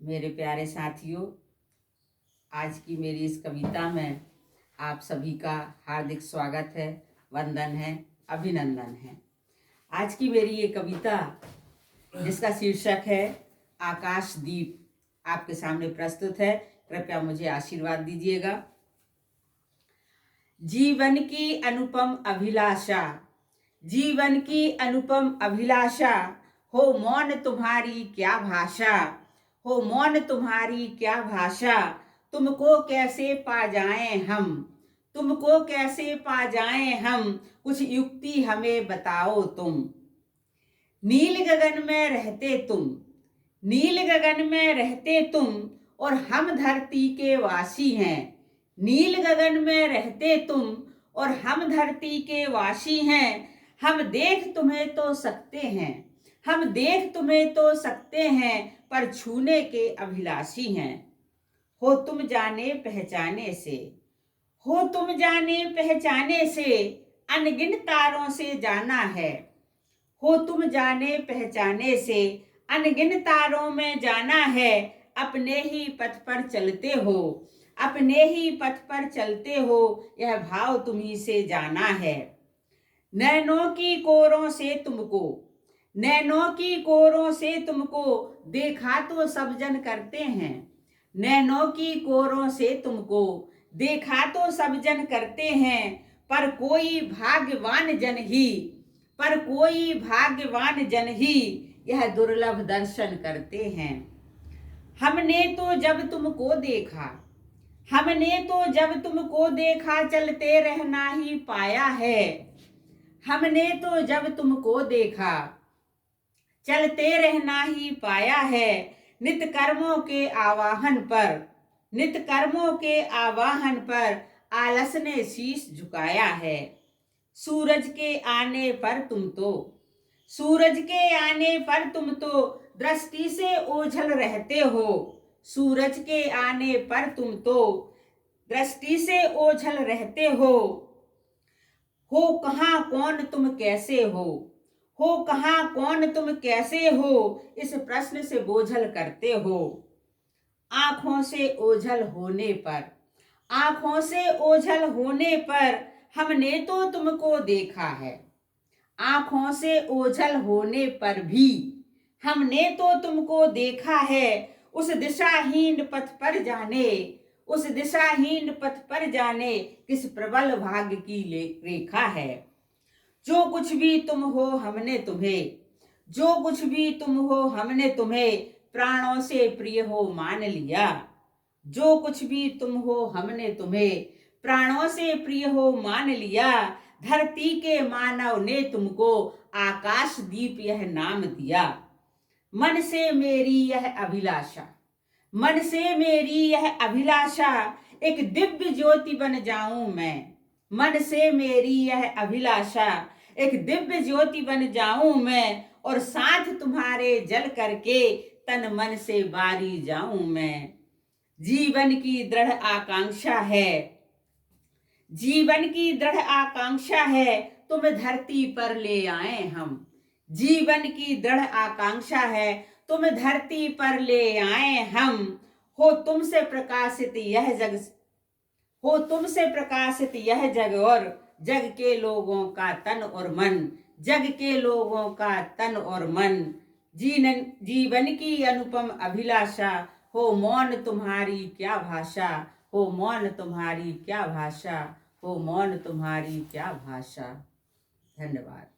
मेरे प्यारे साथियों, आज की मेरी इस कविता में आप सभी का हार्दिक स्वागत है, वंदन है, अभिनंदन है। आज की मेरी ये कविता जिसका शीर्षक है आकाशदीप, आपके सामने प्रस्तुत है। कृपया मुझे आशीर्वाद दीजिएगा। जीवन की अनुपम अभिलाषा, जीवन की अनुपम अभिलाषा, हो मौन तुम्हारी क्या भाषा, हो मौन तुम्हारी क्या भाषा, तुमको कैसे पा जाएं हम, तुमको कैसे पा जाएं हम, कुछ युक्ति हमें बताओ तुम। नील गगन में रहते तुम, नील गगन में रहते तुम, और हम धरती के वासी हैं। नील गगन में रहते तुम और हम धरती के वासी हैं। हम देख तुम्हें तो सकते हैं, हम देख तुम्हें तो सकते हैं, पर छूने के अभिलाषी हैं। हो तुम जाने पहचाने से, हो तुम जाने पहचाने से, अनगिन तारों से जाना है। हो तुम जाने पहचाने से, अनगिन तारों में जाना है। अपने ही पथ पर चलते हो, अपने ही पथ पर चलते हो, यह भाव तुम्ही से जाना है। नैनों की कोरों से तुमको, नैनों की कोरों से तुमको, देखा तो सब जन करते हैं। नैनों की कोरों से तुमको, देखा तो सब जन करते हैं, पर कोई भाग्यवान जन ही, पर कोई भाग्यवान जन ही यह दुर्लभ दर्शन करते हैं। हमने तो जब तुमको देखा, हमने तो जब तुमको देखा, चलते रहना ही पाया है। हमने तो जब तुमको देखा, चलते रहना ही पाया है। नित कर्मों के आवाहन पर, नित कर्मों के आवाहन पर, आलस ने शीश झुकाया है। सूरज के आने पर तुम तो, सूरज के आने पर तुम तो, दृष्टि से ओझल रहते हो। सूरज के आने पर तुम तो, दृष्टि से ओझल रहते हो कहाँ कौन तुम कैसे हो कहाँ कौन तुम कैसे हो, इस प्रश्न से बोझल करते हो। आंखों से ओझल होने पर, आंखों से ओझल होने पर, हमने तो तुमको देखा है। आंखों से ओझल होने पर भी हमने तो तुमको देखा है। उस दिशाहीन पथ पर जाने, उस दिशाहीन पथ पर जाने, किस प्रबल भाग्य की रेखा है। जो कुछ भी तुम हो हमने तुम्हें, जो कुछ भी तुम हो हमने तुम्हें, प्राणों से प्रिय हो मान लिया। जो कुछ भी तुम हो हमने तुम्हें, प्राणों से प्रिय हो मान लिया। धरती के मानव ने तुमको आकाशदीप यह नाम दिया। मन से मेरी यह अभिलाषा, मन से मेरी यह अभिलाषा, एक दिव्य ज्योति बन जाऊं मैं। मन से मेरी यह अभिलाषा, एक दिव्य ज्योति बन जाऊं मैं, और साथ तुम्हारे जल करके तन मन से बारी जाऊं मैं। जीवन की दृढ़ आकांक्षा है, जीवन की दृढ़ आकांक्षा है, तुम धरती पर ले आए हम। जीवन की दृढ़ आकांक्षा है, तुम धरती पर ले आए हम। हो तुमसे प्रकाशित यह जग, हो तुमसे प्रकाशित यह जग, और जग के लोगों का तन और मन, जग के लोगों का तन और मन। जीवन की अनुपम अभिलाषा, हो मौन तुम्हारी क्या भाषा, हो मौन तुम्हारी क्या भाषा, हो मौन तुम्हारी क्या भाषा। धन्यवाद।